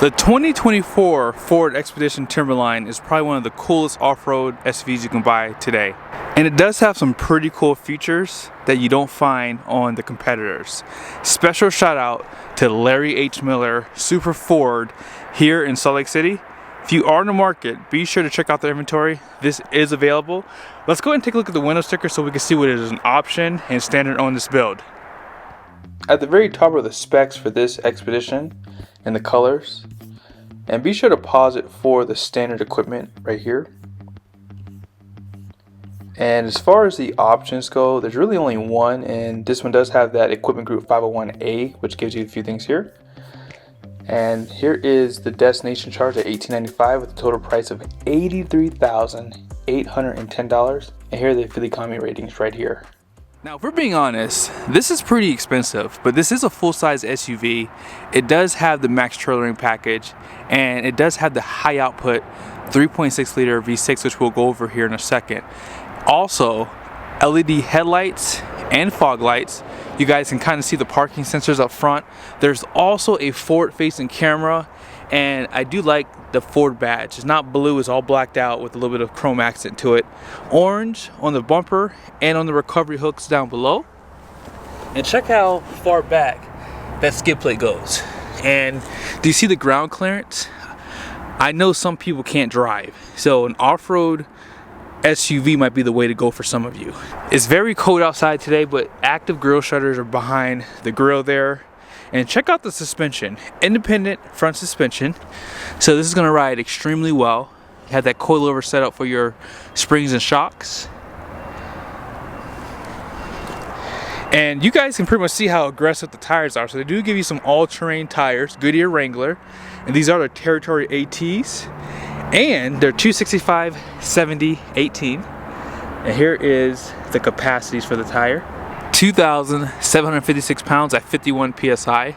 The 2024 Ford Expedition Timberline is probably one of the coolest off-road SUVs you can buy today. And it does have some pretty cool features that you don't find on the competitors. Special shout out to Larry H. Miller, Super Ford, here in Salt Lake City. If you are in the market, be sure to check out their inventory. This is available. Let's go ahead and take a look at the window sticker so we can see what is an option and standard on this build. At the very top are the specs for this Expedition and the colors. And be sure to pause it for the standard equipment right here. And as far as the options go, there's really only one, and this one does have that equipment group 501A, which gives you a few things here. And here is the destination charge at $1,895 with a total price of $83,810. And here are the fuel economy ratings right here. Now, if we're being honest, this is pretty expensive, but this is a full-size SUV. It does have the max trailering package, and it does have the high output 3.6 liter V6, which we'll go over here in a second. Also, LED headlights and fog lights. You guys can kind of see the parking sensors up front. There's also a forward-facing camera, and I do like the Ford badge. It's not blue, it's all blacked out with a little bit of chrome accent to it. Orange on the bumper and on the recovery hooks down below. And check how far back that skid plate goes. And do you see the ground clearance? I know some people can't drive, so an off-road SUV might be the way to go for some of you. It's very cold outside today, but active grille shutters are behind the grille there. And check out the suspension, independent front suspension. So this is gonna ride extremely well. You have that coilover setup for your springs and shocks. And you guys can pretty much see how aggressive the tires are. So they do give you some all-terrain tires, Goodyear Wrangler. And these are the Territory ATs. And they're 265, 70, 18. And here is the capacities for the tire. 2,756 pounds at 51 PSI.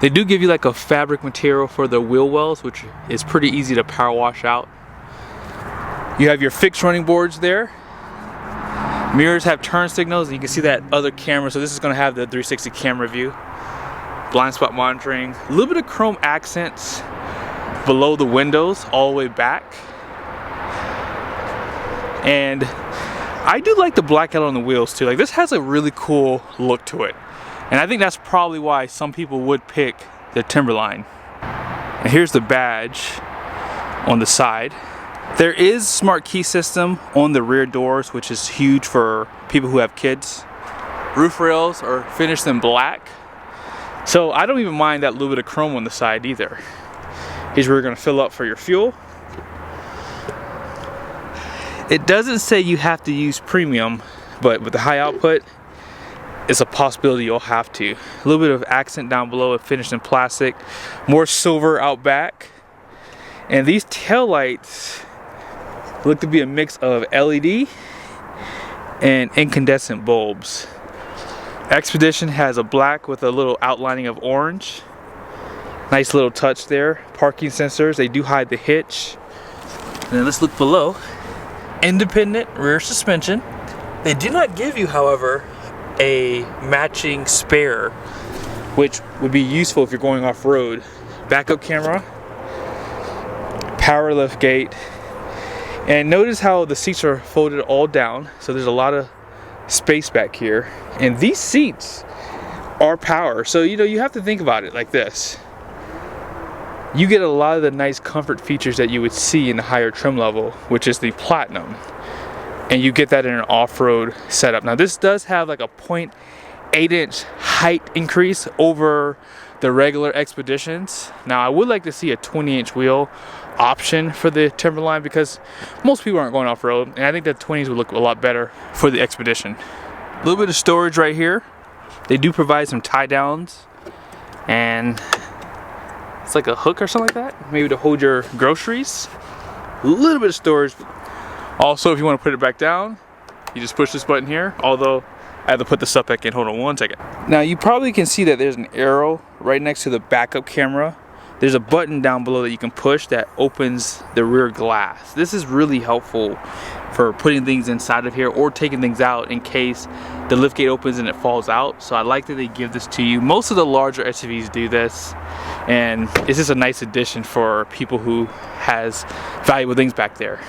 They do give you like a fabric material for the wheel wells, which is pretty easy to power wash out. You have your fixed running boards there. Mirrors have turn signals, and you can see that other camera. So this is going to have the 360 camera view. Blind spot monitoring. A little bit of chrome accents below the windows all the way back. And I do like the blackout on the wheels too. Like, this has a really cool look to it. And I think that's probably why some people would pick the Timberline. And here's the badge on the side. There is smart key system on the rear doors, which is huge for people who have kids. Roof rails are finished in black. So I don't even mind that little bit of chrome on the side either. Here's where you're gonna fill up for your fuel. It doesn't say you have to use premium, but with the high output, it's a possibility you'll have to. A little bit of accent down below, it finished in plastic. More silver out back. And these tail lights look to be a mix of LED and incandescent bulbs. Expedition has a black with a little outlining of orange. Nice little touch there. Parking sensors, they do hide the hitch. And then let's look below. Independent rear suspension. They do not give you, however, a matching spare, which would be useful if you're going off-road. Backup camera, power lift gate, and notice how the seats are folded all down, so there's a lot of space back here. And these seats are power, so you have to think about it like this. You get a lot of the nice comfort features that you would see in the higher trim level, which is the Platinum. And you get that in an off-road setup. Now this does have like a 0.8 inch height increase over the regular Expeditions. Now I would like to see a 20-inch wheel option for the Timberline because most people aren't going off-road. And I think the 20s would look a lot better for the Expedition. A little bit of storage right here. They do provide some tie downs. And it's like a hook or something like that, maybe to hold your groceries. A little bit of storage. Also, if you want to put it back down, you just push this button here. Although I have to put the stuff back in. Hold on one second. Now you probably can see that there's an arrow right next to the backup camera. There's a button down below that you can push that opens the rear glass. This is really helpful for putting things inside of here or taking things out in case the liftgate opens and it falls out. So I like that they give this to you. Most of the larger SUVs do this, and it's just a nice addition for people who has valuable things back there.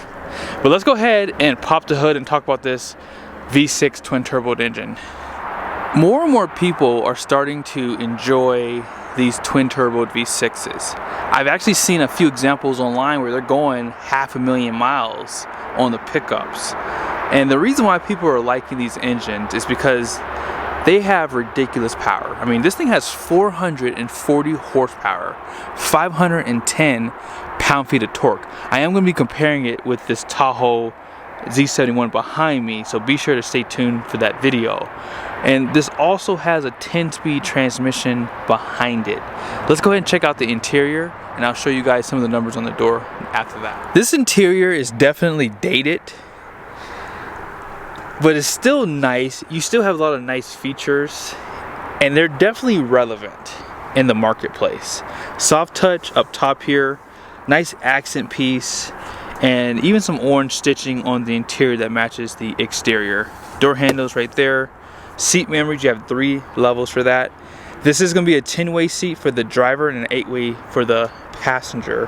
But let's go ahead and pop the hood and talk about this V6 twin turbo engine. More and more people are starting to enjoy these twin turbo V6s. I've actually seen a few examples online where they're going 500,000 miles on the pickups. And the reason why people are liking these engines is because they have ridiculous power. I mean, this thing has 440 horsepower, 510 pound-feet of torque. I am going to be comparing it with this Tahoe Z71 behind me, so be sure to stay tuned for that video. And this also has a 10-speed transmission behind it. Let's go ahead and check out the interior, and I'll show you guys some of the numbers on the door after that. This interior is definitely dated, but it's still nice. You still have a lot of nice features, and they're definitely relevant in the marketplace. Soft touch up top here, nice accent piece, and even some orange stitching on the interior that matches the exterior. Door handles right there. Seat memories, you have 3 levels for that. This is going to be a 10-way seat for the driver and an 8-way for the passenger.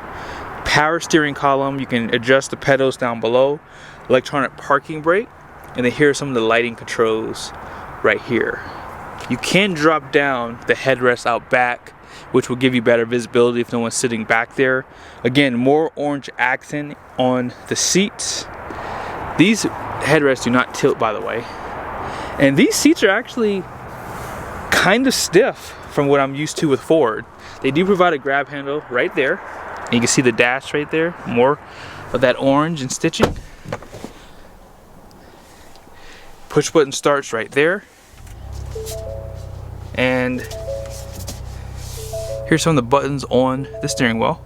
Power steering column, you can adjust the pedals down below. Electronic parking brake, and then here are some of the lighting controls right here. You can drop down the headrest out back, which will give you better visibility if no one's sitting back there. Again, more orange accent on the seats. These headrests do not tilt, by the way. And these seats are actually kind of stiff from what I'm used to with Ford. They do provide a grab handle right there. And you can see the dash right there. More of that orange and stitching. Push button starts right there. And here's some of the buttons on the steering wheel.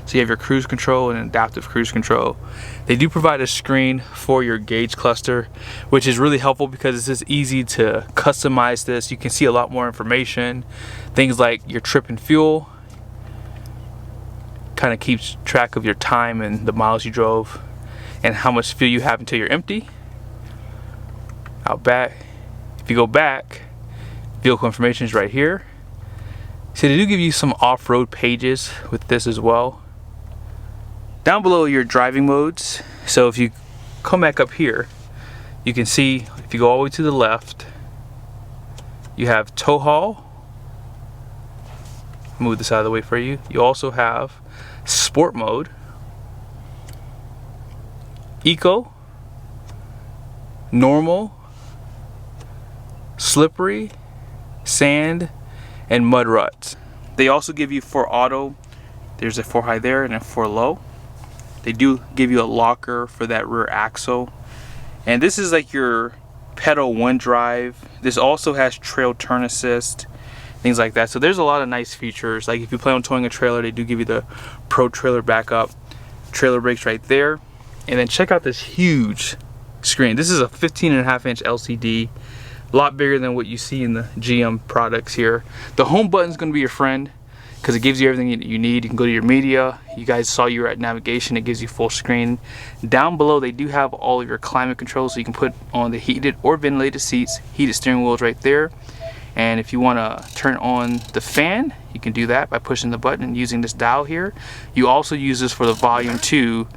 So you have your cruise control and adaptive cruise control. They do provide a screen for your gauge cluster, which is really helpful because it's just easy to customize this. You can see a lot more information. Things like your trip and fuel. Kind of keeps track of your time and the miles you drove and how much fuel you have until you're empty. Out back, if you go back, vehicle information is right here. So they do give you some off-road pages with this as well. Down below your driving modes. So if you come back up here, you can see if you go all the way to the left, you have tow haul. Move this out of the way for you. You also have sport mode, eco, normal, slippery, sand, and mud ruts. They also give you for auto, there's a 4 high there and a 4 low. They do give you a locker for that rear axle. And this is like your pedal 1 drive. This also has trail turn assist, things like that. So there's a lot of nice features. Like if you plan on towing a trailer, they do give you the Pro Trailer backup. Trailer brakes right there. And then check out this huge screen. This is a 15.5-inch LCD. A lot bigger than what you see in the GM products here. The home button is going to be your friend because it gives you everything you need. You can go to your media. You guys saw you were at navigation. It gives you full screen. Down below they do have all of your climate controls, so you can put on the heated or ventilated seats. Heated steering wheels right there. And if you want to turn on the fan, you can do that by pushing the button and using this dial here. You also use this for the volume too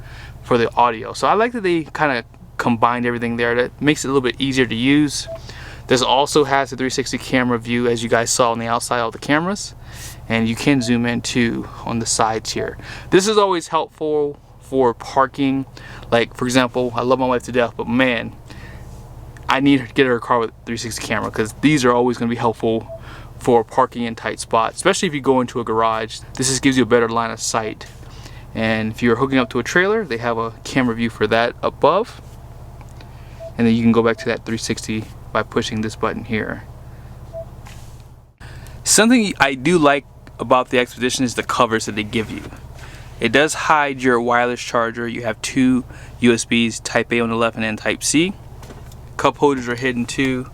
for the audio. So I like that they kind of combined everything there. That makes it a little bit easier to use. This also has a 360 camera view, as you guys saw on the outside of the cameras, and you can zoom in too on the sides here. This is always helpful for parking. Like for example, I love my wife to death, but man, I need her to get her a car with 360 camera because these are always going to be helpful for parking in tight spots, especially if you go into a garage. This just gives you a better line of sight. And if you're hooking up to a trailer, they have a camera view for that above, and then you can go back to that 360 by pushing this button here. Something I do like about the Expedition is the covers that they give you. It does hide your wireless charger. You have 2 USBs, Type A on the left and then Type C. Cup holders are hidden too.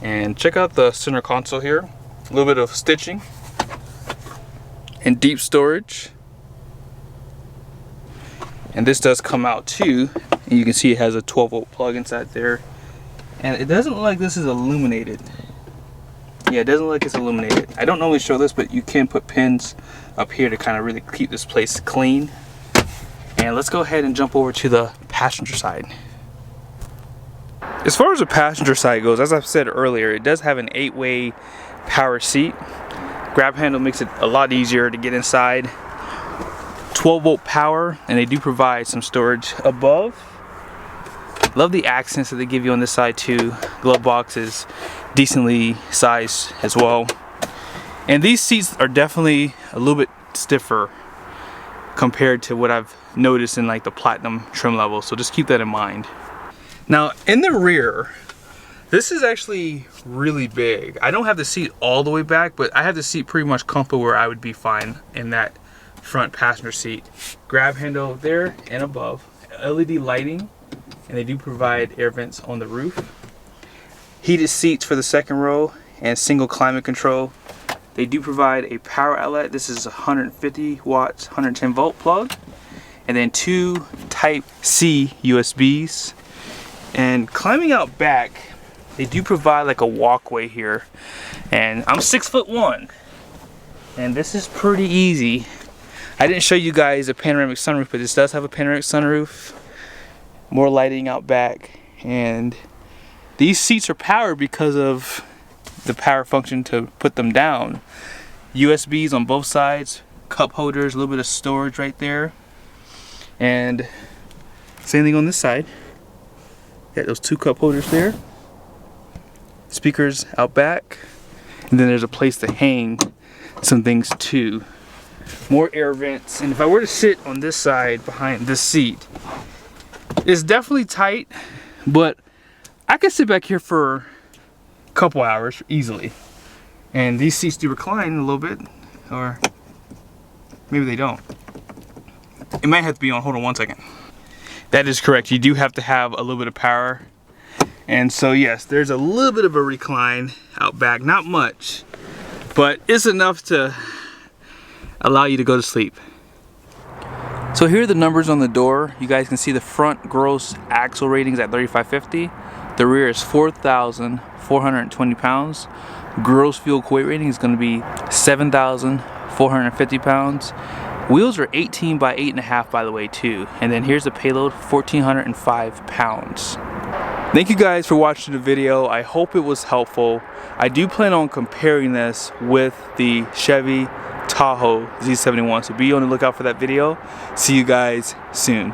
And check out the center console here. A little bit of stitching and deep storage. And this does come out too. And you can see it has a 12-volt plug inside there. And it doesn't look like this is illuminated. Yeah, it doesn't look like it's illuminated. I don't normally show this, but you can put pins up here to kind of really keep this place clean. And let's go ahead and jump over to the passenger side. As far as the passenger side goes, as I've said earlier, it does have an 8-way power seat. Grab handle makes it a lot easier to get inside. 12-volt power, and they do provide some storage above. Love the accents that they give you on this side too. Glove box is decently sized as well. And these seats are definitely a little bit stiffer compared to what I've noticed in like the platinum trim level, so just keep that in mind. Now in the rear, this is actually really big. I don't have the seat all the way back, but I have the seat pretty much comfortable where I would be fine in that front passenger seat. Grab handle there and above. LED lighting, and they do provide air vents on the roof. Heated seats for the second row and single climate control. They do provide a power outlet. This is 150 watts, 110 volt plug. And then 2 type C USBs. And climbing out back, they do provide like a walkway here. And I'm 6'1", and this is pretty easy. I didn't show you guys a panoramic sunroof, but this does have a panoramic sunroof. More lighting out back, and these seats are powered because of the power function to put them down. USBs on both sides, cup holders, a little bit of storage right there, and same thing on this side. Got those 2 cup holders there. Speakers out back, and then there's a place to hang some things too. More air vents, and if I were to sit on this side behind this seat, it's definitely tight, but I could sit back here for a couple hours easily. And these seats do recline a little bit, or maybe they don't. It might have to be on. Hold on one second. That is correct. You do have to have a little bit of power. And so yes, there's a little bit of a recline out back. Not much, but it's enough to allow you to go to sleep. So here are the numbers on the door. You guys can see the front gross axle ratings at 3,550. The rear is 4,420 pounds. Gross fuel weight rating is going to be 7,450 pounds. Wheels are 18 by 8.5 by the way too. And then here's the payload, 1,405 pounds. Thank you guys for watching the video. I hope it was helpful. I do plan on comparing this with the Chevy Tahoe Z71, so be on the lookout for that video. See you guys soon.